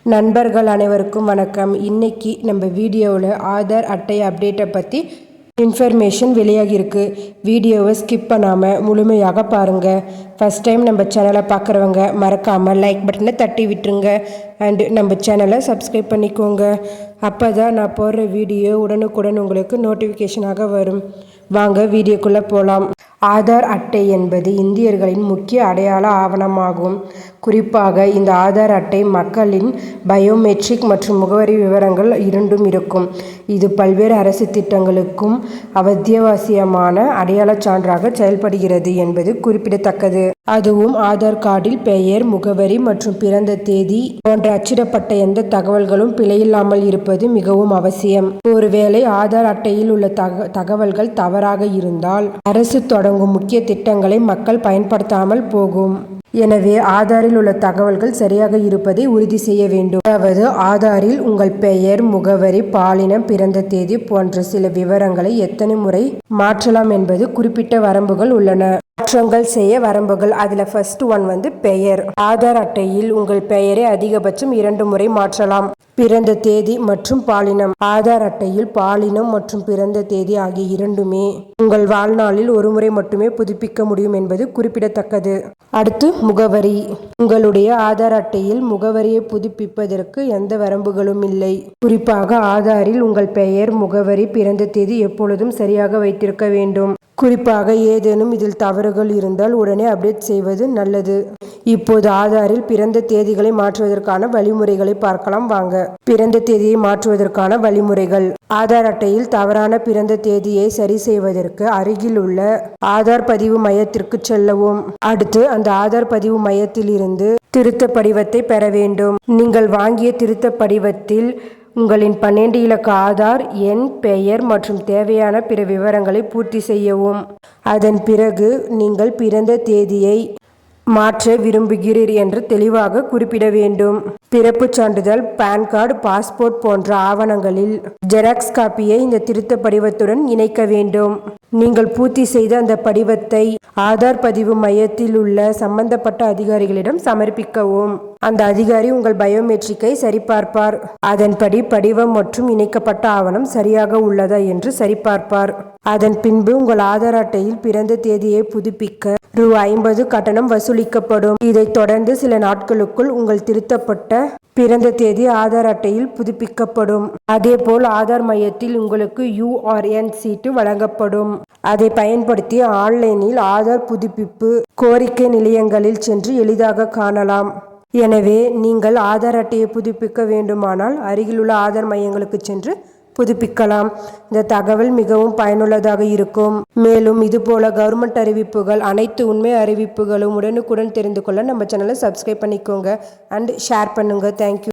நண்பர்கள் அனைவருக்கும் வணக்கம். இன்னைக்கு நம்ம வீடியோவில் ஆதார் அட்டை அப்டேட்டை பற்றி இன்ஃபர்மேஷன் வெளியாகிருக்கு. வீடியோவை ஸ்கிப் பண்ணாமல் முழுமையாக பாருங்கள். ஃபஸ்ட் டைம் நம்ம சேனலை பார்க்குறவங்க மறக்காமல் லைக் பட்டனை தட்டி விட்டுருங்க. அண்டு நம்ம சேனலை சப்ஸ்கிரைப் பண்ணிக்கோங்க. அப்போ தான் நான் போடுற வீடியோ உடனுக்குடன் உங்களுக்கு நோட்டிஃபிகேஷனாக வரும். வாங்க வீடியோக்குள்ளே போகலாம். ஆதார் அட்டை என்பது இந்தியர்களின் முக்கிய அடையாள ஆவணமாகும். குறிப்பாக இந்த ஆதார் அட்டை மக்களின் பயோமெட்ரிக் மற்றும் முகவரி விவரங்கள் இரண்டும் இருக்கும். இது பல்வேறு அரசு திட்டங்களுக்கும் அத்தியாவசியமான அடையாளச் சான்றாக செயல்படுகிறது என்பது குறிப்பிடத்தக்கது. அதுவும் ஆதார் கார்டில் பெயர், முகவரி மற்றும் பிறந்த தேதி போன்ற அச்சிடப்பட்ட எந்த தகவல்களும் பிழையில்லாமல் இருப்பது மிகவும் அவசியம். ஒருவேளை ஆதார் அட்டையில் உள்ள தகவல்கள் தவறாக இருந்தால் அரசு தொடங்கும் முக்கிய திட்டங்களை மக்கள் பயன்படுத்தாமல் போகும். எனவே ஆதாரில் உள்ள தகவல்கள் சரியாக இருப்பதை உறுதி செய்ய வேண்டும். அதாவது ஆதாரில் உங்கள் பெயர், முகவரி, பாலினம், பிறந்த தேதி போன்ற சில விவரங்களை எத்தனை முறை மாற்றலாம் என்பது குறிப்பிட்ட வரம்புகள் உள்ளன. மாற்றங்கள் செய்ய வரம்புகள். அதில் ஃபர்ஸ்ட் ஒன் பெயர். ஆதார் அட்டையில் உங்கள் பெயரை அதிகபட்சம் 2 முறை மாற்றலாம். பிறந்த தேதி மற்றும் பாலினம். ஆதார் அட்டையில் பாலினம் மற்றும் பிறந்த தேதி ஆகிய இரண்டுமே உங்கள் வாழ்நாளில் ஒரு முறை மட்டுமே புதுப்பிக்க முடியும் என்பது குறிப்பிடத்தக்கது. அடுத்து முகவரி. உங்களுடைய ஆதார் அட்டையில் முகவரியை புதுப்பிப்பதற்கு எந்த வரம்புகளும் இல்லை. குறிப்பாக ஆதாரில் உங்கள் பெயர், முகவரி, பிறந்த தேதி எப்பொழுதும் சரியாக வைத்திருக்க வேண்டும். குறிப்பாக ஏதேனும் இதில் தவறுகள் இருந்தால் உடனே அப்டேட் செய்வது நல்லது. இப்போது ஆதாரில் பிறந்த தேதிகளை மாற்றுவதற்கான வழிமுறைகளை பார்க்கலாம் வாங்க. பிறந்த தேதியை மாற்றுவதற்கான வழிமுறைகள். ஆதார் அட்டையில் தவறான பிறந்த தேதியை சரி செய்வதற்கு அருகில் உள்ள ஆதார் பதிவு மையத்திற்கு செல்லவும். அடுத்து அந்த ஆதார் பதிவு மையத்தில் இருந்து திருத்த படிவத்தை பெற வேண்டும். நீங்கள் வாங்கிய திருத்த படிவத்தில் உங்களின் 12 இலக்க ஆதார் எண், பெயர் மற்றும் தேவையான பிற விவரங்களை பூர்த்தி செய்யவும். அதன் பிறகு நீங்கள் பிறந்த தேதியை மாற்ற விரும்புகிறீர் என்று தெளிவாக குறிப்பிட வேண்டும். பிறப்புச் சான்றிதழ், பான் கார்டு, பாஸ்போர்ட் போன்ற ஆவணங்களில் ஜெராக்ஸ் காப்பியை இந்த திருத்த படிவத்துடன் இணைக்க வேண்டும். நீங்கள் பூர்த்தி செய்த அந்த படிவத்தை ஆதார் பதிவு மையத்தில் உள்ள சம்பந்தப்பட்ட அதிகாரிகளிடம் சமர்ப்பிக்கவும். அந்த அதிகாரி உங்கள் பயோமெட்ரிக்கை சரிபார்ப்பார். அதன்படி படிவம் மற்றும் இணைக்கப்பட்ட ஆவணம் சரியாக உள்ளதா என்று சரிபார்ப்பார். அதன் பின்பு உங்கள் ஆதார் அட்டையில் பிறந்த தேதியை புதுப்பிக்க ரூ.50 கட்டணம் வசூலிக்கப்படும். இதைத் தொடர்ந்து சில நாட்களுக்குள் உங்கள் திருத்தப்பட்ட பிறந்த தேதி ஆதார் அட்டையில் புதுப்பிக்கப்படும். அதேபோல் ஆதார் மையத்தில் உங்களுக்கு URN சீட்டு வழங்கப்படும். அதை பயன்படுத்தி ஆன்லைனில் ஆதார் புதுப்பிப்பு கோரிக்கை நிலையங்களில் சென்று எளிதாக காணலாம். எனவே நீங்கள் ஆதார் அட்டையை புதுப்பிக்க வேண்டுமானால் அருகிலுள்ள ஆதார் மையங்களுக்கு சென்று புதுப்பிக்கலாம். இந்த தகவல் மிகவும் பயனுள்ளதாக இருக்கும். மேலும் இதுபோல கவர்மெண்ட் அறிவிப்புகள், அனைத்து உண்மை அறிவிப்புகளும் உடனுக்குடன் தெரிந்து கொள்ள நம்ம சேனலை சப்ஸ்கிரைப் பண்ணிக்கோங்க அண்ட் ஷேர் பண்ணுங்க. தேங்க்யூ.